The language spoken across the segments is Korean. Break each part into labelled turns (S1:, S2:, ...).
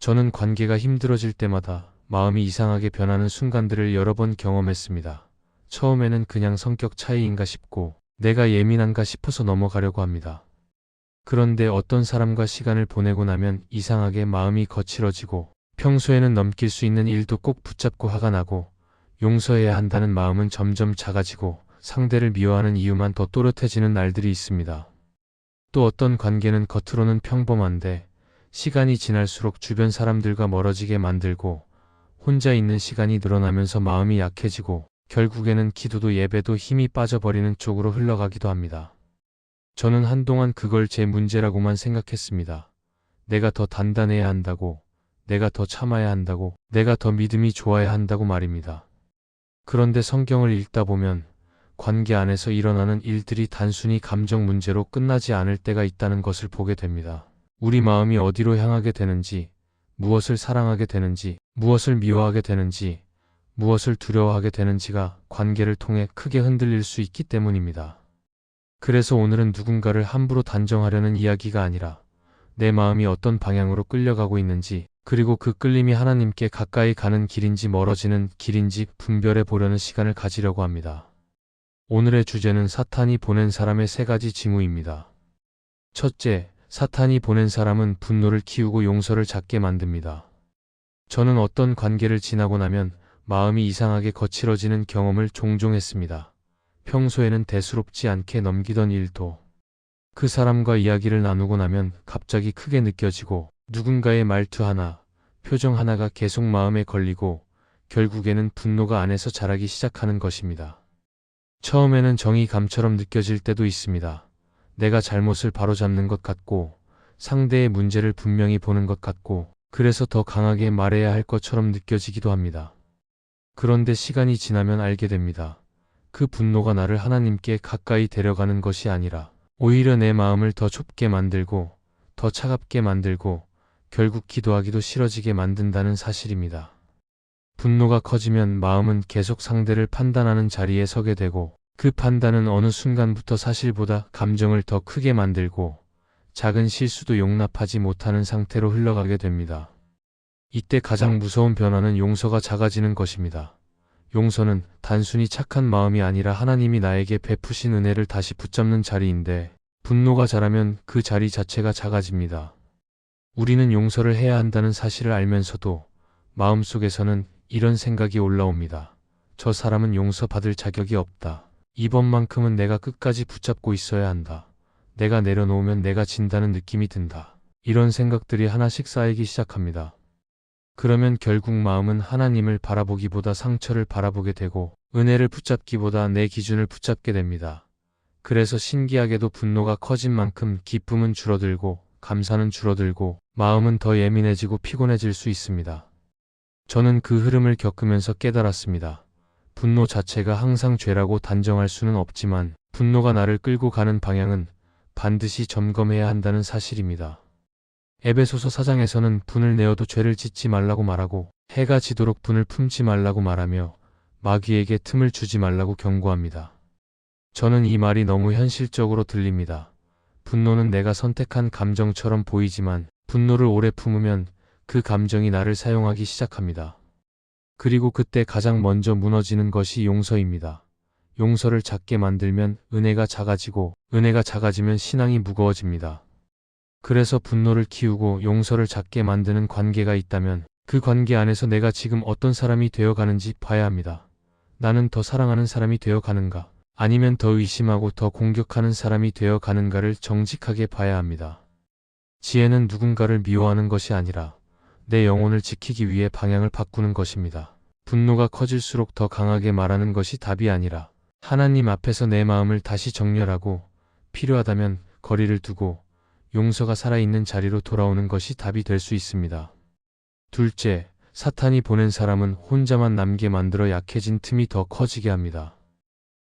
S1: 저는 관계가 힘들어질 때마다 마음이 이상하게 변하는 순간들을 여러 번 경험했습니다. 처음에는 그냥 성격 차이인가 싶고 내가 예민한가 싶어서 넘어가려고 합니다. 그런데 어떤 사람과 시간을 보내고 나면 이상하게 마음이 거칠어지고 평소에는 넘길 수 있는 일도 꼭 붙잡고 화가 나고 용서해야 한다는 마음은 점점 작아지고 상대를 미워하는 이유만 더 또렷해지는 날들이 있습니다. 또 어떤 관계는 겉으로는 평범한데 시간이 지날수록 주변 사람들과 멀어지게 만들고 혼자 있는 시간이 늘어나면서 마음이 약해지고 결국에는 기도도 예배도 힘이 빠져버리는 쪽으로 흘러가기도 합니다. 저는 한동안 그걸 제 문제라고만 생각했습니다. 내가 더 단단해야 한다고, 내가 더 참아야 한다고, 내가 더 믿음이 좋아야 한다고 말입니다. 그런데 성경을 읽다 보면 관계 안에서 일어나는 일들이 단순히 감정 문제로 끝나지 않을 때가 있다는 것을 보게 됩니다. 우리 마음이 어디로 향하게 되는지, 무엇을 사랑하게 되는지, 무엇을 미워하게 되는지, 무엇을 두려워하게 되는지가 관계를 통해 크게 흔들릴 수 있기 때문입니다. 그래서 오늘은 누군가를 함부로 단정하려는 이야기가 아니라 내 마음이 어떤 방향으로 끌려가고 있는지, 그리고 그 끌림이 하나님께 가까이 가는 길인지 멀어지는 길인지 분별해 보려는 시간을 가지려고 합니다. 오늘의 주제는 사탄이 보낸 사람의 3가지 징후입니다. 첫째, 사탄이 보낸 사람은 분노를 키우고 용서를 작게 만듭니다. 저는 어떤 관계를 지나고 나면 마음이 이상하게 거칠어지는 경험을 종종 했습니다. 평소에는 대수롭지 않게 넘기던 일도 그 사람과 이야기를 나누고 나면 갑자기 크게 느껴지고 누군가의 말투 하나, 표정 하나가 계속 마음에 걸리고 결국에는 분노가 안에서 자라기 시작하는 것입니다. 처음에는 정의감처럼 느껴질 때도 있습니다. 내가 잘못을 바로잡는 것 같고 상대의 문제를 분명히 보는 것 같고 그래서 더 강하게 말해야 할 것처럼 느껴지기도 합니다. 그런데 시간이 지나면 알게 됩니다. 그 분노가 나를 하나님께 가까이 데려가는 것이 아니라 오히려 내 마음을 더 좁게 만들고 더 차갑게 만들고 결국 기도하기도 싫어지게 만든다는 사실입니다. 분노가 커지면 마음은 계속 상대를 판단하는 자리에 서게 되고 그 판단은 어느 순간부터 사실보다 감정을 더 크게 만들고 작은 실수도 용납하지 못하는 상태로 흘러가게 됩니다. 이때 가장 무서운 변화는 용서가 작아지는 것입니다. 용서는 단순히 착한 마음이 아니라 하나님이 나에게 베푸신 은혜를 다시 붙잡는 자리인데 분노가 자라면 그 자리 자체가 작아집니다. 우리는 용서를 해야 한다는 사실을 알면서도 마음속에서는 이런 생각이 올라옵니다. 저 사람은 용서받을 자격이 없다. 이번만큼은 내가 끝까지 붙잡고 있어야 한다. 내가 내려놓으면 내가 진다는 느낌이 든다. 이런 생각들이 하나씩 쌓이기 시작합니다. 그러면 결국 마음은 하나님을 바라보기보다 상처를 바라보게 되고 은혜를 붙잡기보다 내 기준을 붙잡게 됩니다. 그래서 신기하게도 분노가 커진 만큼 기쁨은 줄어들고 감사는 줄어들고 마음은 더 예민해지고 피곤해질 수 있습니다. 저는 그 흐름을 겪으면서 깨달았습니다. 분노 자체가 항상 죄라고 단정할 수는 없지만 분노가 나를 끌고 가는 방향은 반드시 점검해야 한다는 사실입니다. 에베소서 4장에서는 분을 내어도 죄를 짓지 말라고 말하고 해가 지도록 분을 품지 말라고 말하며 마귀에게 틈을 주지 말라고 경고합니다. 저는 이 말이 너무 현실적으로 들립니다. 분노는 내가 선택한 감정처럼 보이지만 분노를 오래 품으면 그 감정이 나를 사용하기 시작합니다. 그리고 그때 가장 먼저 무너지는 것이 용서입니다. 용서를 작게 만들면 은혜가 작아지고 은혜가 작아지면 신앙이 무거워집니다. 그래서 분노를 키우고 용서를 작게 만드는 관계가 있다면 그 관계 안에서 내가 지금 어떤 사람이 되어가는지 봐야 합니다. 나는 더 사랑하는 사람이 되어가는가? 아니면 더 의심하고 더 공격하는 사람이 되어가는가를 정직하게 봐야 합니다. 지혜는 누군가를 미워하는 것이 아니라 내 영혼을 지키기 위해 방향을 바꾸는 것입니다. 분노가 커질수록 더 강하게 말하는 것이 답이 아니라 하나님 앞에서 내 마음을 다시 정렬하고 필요하다면 거리를 두고 용서가 살아있는 자리로 돌아오는 것이 답이 될 수 있습니다. 둘째, 사탄이 보낸 사람은 혼자만 남게 만들어 약해진 틈이 더 커지게 합니다.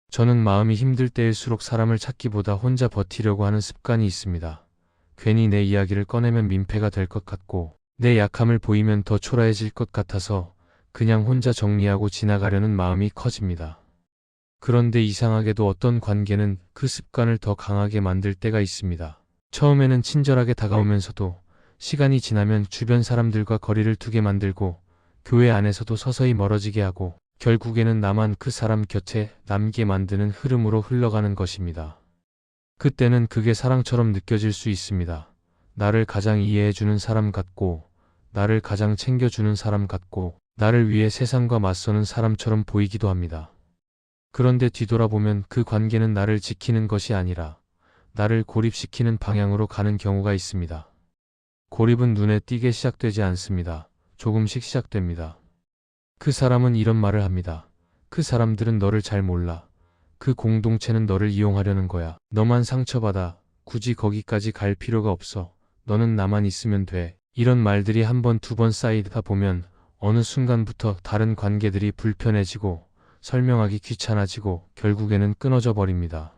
S1: 저는 마음이 힘들 때일수록 사람을 찾기보다 혼자 버티려고 하는 습관이 있습니다. 괜히 내 이야기를 꺼내면 민폐가 될 것 같고 내 약함을 보이면 더 초라해질 것 같아서 그냥 혼자 정리하고 지나가려는 마음이 커집니다. 그런데 이상하게도 어떤 관계는 그 습관을 더 강하게 만들 때가 있습니다. 처음에는 친절하게 다가오면서도 시간이 지나면 주변 사람들과 거리를 두게 만들고 교회 안에서도 서서히 멀어지게 하고 결국에는 나만 그 사람 곁에 남게 만드는 흐름으로 흘러가는 것입니다. 그때는 그게 사랑처럼 느껴질 수 있습니다. 나를 가장 이해해주는 사람 같고, 나를 가장 챙겨주는 사람 같고, 나를 위해 세상과 맞서는 사람처럼 보이기도 합니다. 그런데 뒤돌아보면 그 관계는 나를 지키는 것이 아니라 나를 고립시키는 방향으로 가는 경우가 있습니다. 고립은 눈에 띄게 시작되지 않습니다. 조금씩 시작됩니다. 그 사람은 이런 말을 합니다. 그 사람들은 너를 잘 몰라. 그 공동체는 너를 이용하려는 거야. 너만 상처받아. 굳이 거기까지 갈 필요가 없어. 너는 나만 있으면 돼. 이런 말들이 한 번, 두 번 쌓이다 보면 어느 순간부터 다른 관계들이 불편해지고 설명하기 귀찮아지고 결국에는 끊어져 버립니다.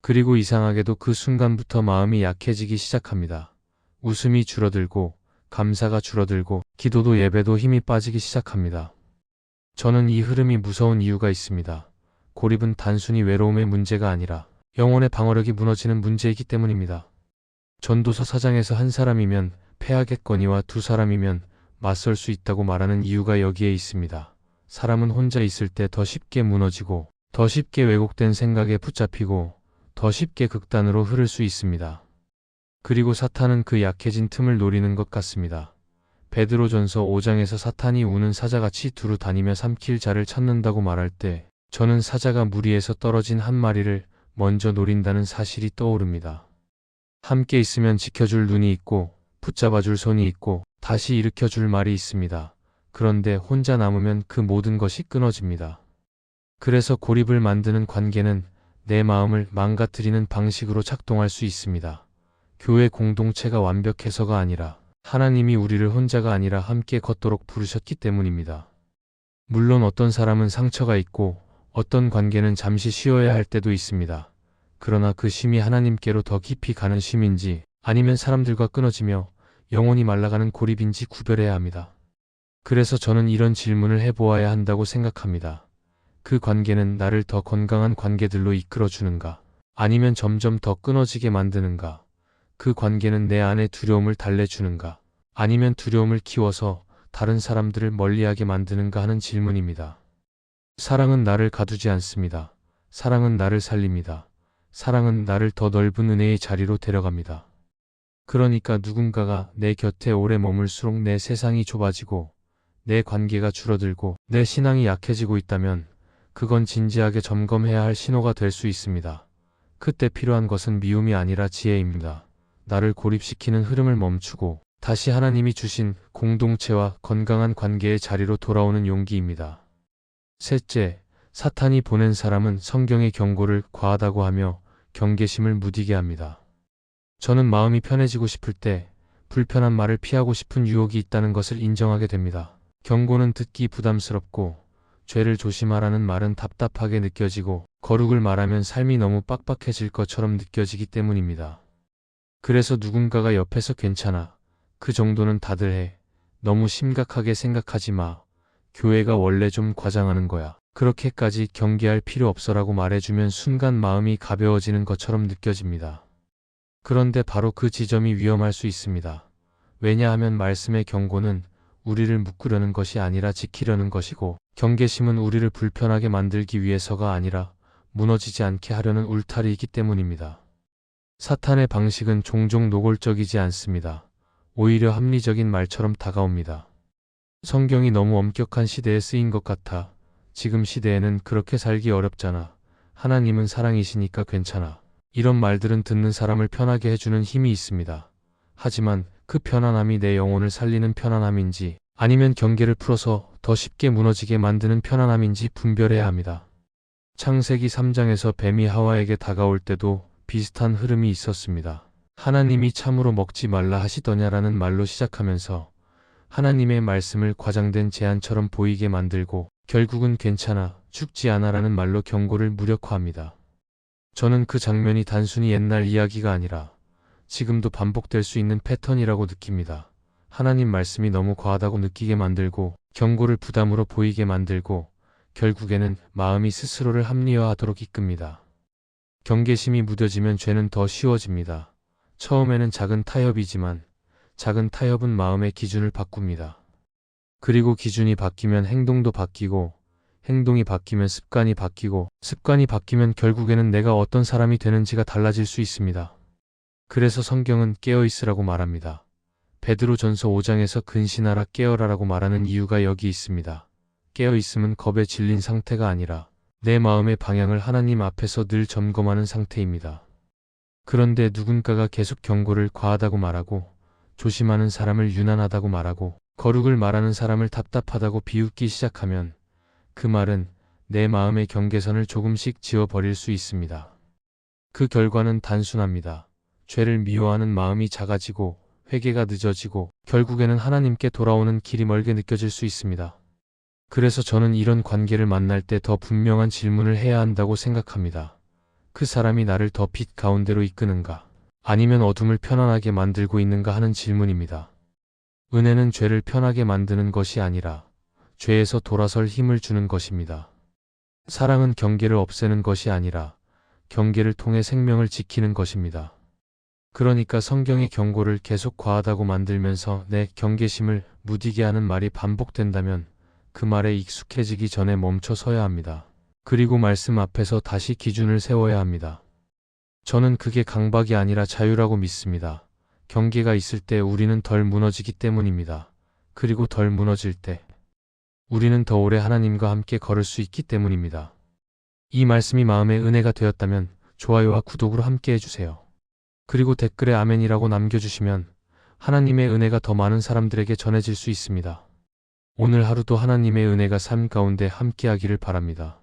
S1: 그리고 이상하게도 그 순간부터 마음이 약해지기 시작합니다. 웃음이 줄어들고 감사가 줄어들고 기도도 예배도 힘이 빠지기 시작합니다. 저는 이 흐름이 무서운 이유가 있습니다. 고립은 단순히 외로움의 문제가 아니라 영혼의 방어력이 무너지는 문제이기 때문입니다. 전도서 4장에서 한 사람이면 패하겠거니와 두 사람이면 맞설 수 있다고 말하는 이유가 여기에 있습니다. 사람은 혼자 있을 때 더 쉽게 무너지고 더 쉽게 왜곡된 생각에 붙잡히고 더 쉽게 극단으로 흐를 수 있습니다. 그리고 사탄은 그 약해진 틈을 노리는 것 같습니다. 베드로전서 5장에서 사탄이 우는 사자같이 두루 다니며 삼킬 자를 찾는다고 말할 때 저는 사자가 무리에서 떨어진 한 마리를 먼저 노린다는 사실이 떠오릅니다. 함께 있으면 지켜줄 눈이 있고 붙잡아줄 손이 있고 다시 일으켜줄 말이 있습니다. 그런데 혼자 남으면 그 모든 것이 끊어집니다. 그래서 고립을 만드는 관계는 내 마음을 망가뜨리는 방식으로 작동할 수 있습니다. 교회 공동체가 완벽해서가 아니라 하나님이 우리를 혼자가 아니라 함께 걷도록 부르셨기 때문입니다. 물론 어떤 사람은 상처가 있고 어떤 관계는 잠시 쉬어야 할 때도 있습니다. 그러나 그 쉼이 하나님께로 더 깊이 가는 쉼인지 아니면 사람들과 끊어지며 영혼이 말라가는 고립인지 구별해야 합니다. 그래서 저는 이런 질문을 해보아야 한다고 생각합니다. 그 관계는 나를 더 건강한 관계들로 이끌어주는가? 아니면 점점 더 끊어지게 만드는가? 그 관계는 내 안에 두려움을 달래주는가? 아니면 두려움을 키워서 다른 사람들을 멀리하게 만드는가 하는 질문입니다. 사랑은 나를 가두지 않습니다. 사랑은 나를 살립니다. 사랑은 나를 더 넓은 은혜의 자리로 데려갑니다. 그러니까 누군가가 내 곁에 오래 머물수록 내 세상이 좁아지고 내 관계가 줄어들고 내 신앙이 약해지고 있다면 그건 진지하게 점검해야 할 신호가 될 수 있습니다. 그때 필요한 것은 미움이 아니라 지혜입니다. 나를 고립시키는 흐름을 멈추고 다시 하나님이 주신 공동체와 건강한 관계의 자리로 돌아오는 용기입니다. 셋째, 사탄이 보낸 사람은 성경의 경고를 과하다고 하며 경계심을 무디게 합니다. 저는 마음이 편해지고 싶을 때 불편한 말을 피하고 싶은 유혹이 있다는 것을 인정하게 됩니다. 경고는 듣기 부담스럽고 죄를 조심하라는 말은 답답하게 느껴지고 거룩을 말하면 삶이 너무 빡빡해질 것처럼 느껴지기 때문입니다. 그래서 누군가가 옆에서 괜찮아. 그 정도는 다들 해. 너무 심각하게 생각하지 마. 교회가 원래 좀 과장하는 거야. 그렇게까지 경계할 필요 없어라고 말해주면 순간 마음이 가벼워지는 것처럼 느껴집니다. 그런데 바로 그 지점이 위험할 수 있습니다. 왜냐하면 말씀의 경고는 우리를 묶으려는 것이 아니라 지키려는 것이고 경계심은 우리를 불편하게 만들기 위해서가 아니라 무너지지 않게 하려는 울타리이기 때문입니다. 사탄의 방식은 종종 노골적이지 않습니다. 오히려 합리적인 말처럼 다가옵니다. 성경이 너무 엄격한 시대에 쓰인 것 같아. 지금 시대에는 그렇게 살기 어렵잖아. 하나님은 사랑이시니까 괜찮아. 이런 말들은 듣는 사람을 편하게 해주는 힘이 있습니다. 하지만 그 편안함이 내 영혼을 살리는 편안함인지 아니면 경계를 풀어서 더 쉽게 무너지게 만드는 편안함인지 분별해야 합니다. 창세기 3장에서 뱀이 하와에게 다가올 때도 비슷한 흐름이 있었습니다. 하나님이 참으로 먹지 말라 하시더냐라는 말로 시작하면서 하나님의 말씀을 과장된 제안처럼 보이게 만들고 결국은 괜찮아, 죽지 않아라는 말로 경고를 무력화합니다. 저는 그 장면이 단순히 옛날 이야기가 아니라 지금도 반복될 수 있는 패턴이라고 느낍니다. 하나님 말씀이 너무 과하다고 느끼게 만들고 경고를 부담으로 보이게 만들고 결국에는 마음이 스스로를 합리화하도록 이끕니다. 경계심이 무뎌지면 죄는 더 쉬워집니다. 처음에는 작은 타협이지만 작은 타협은 마음의 기준을 바꿉니다. 그리고 기준이 바뀌면 행동도 바뀌고, 행동이 바뀌면 습관이 바뀌고, 습관이 바뀌면 결국에는 내가 어떤 사람이 되는지가 달라질 수 있습니다. 그래서 성경은 깨어 있으라고 말합니다. 베드로전서 5장에서 근신하라 깨어라라고 말하는 이유가 여기 있습니다. 깨어 있음은 겁에 질린 상태가 아니라 내 마음의 방향을 하나님 앞에서 늘 점검하는 상태입니다. 그런데 누군가가 계속 경고를 과하다고 말하고, 조심하는 사람을 유난하다고 말하고, 거룩을 말하는 사람을 답답하다고 비웃기 시작하면 그 말은 내 마음의 경계선을 조금씩 지워버릴 수 있습니다. 그 결과는 단순합니다. 죄를 미워하는 마음이 작아지고 회개가 늦어지고 결국에는 하나님께 돌아오는 길이 멀게 느껴질 수 있습니다. 그래서 저는 이런 관계를 만날 때 더 분명한 질문을 해야 한다고 생각합니다. 그 사람이 나를 더 빛 가운데로 이끄는가? 아니면 어둠을 편안하게 만들고 있는가 하는 질문입니다. 은혜는 죄를 편하게 만드는 것이 아니라 죄에서 돌아설 힘을 주는 것입니다. 사랑은 경계를 없애는 것이 아니라 경계를 통해 생명을 지키는 것입니다. 그러니까 성경의 경고를 계속 과하다고 만들면서 내 경계심을 무디게 하는 말이 반복된다면 그 말에 익숙해지기 전에 멈춰 서야 합니다. 그리고 말씀 앞에서 다시 기준을 세워야 합니다. 저는 그게 강박이 아니라 자유라고 믿습니다. 경계가 있을 때 우리는 덜 무너지기 때문입니다. 그리고 덜 무너질 때 우리는 더 오래 하나님과 함께 걸을 수 있기 때문입니다. 이 말씀이 마음의 은혜가 되었다면 좋아요와 구독으로 함께 해주세요. 그리고 댓글에 아멘이라고 남겨주시면 하나님의 은혜가 더 많은 사람들에게 전해질 수 있습니다. 오늘 하루도 하나님의 은혜가 삶 가운데 함께하기를 바랍니다.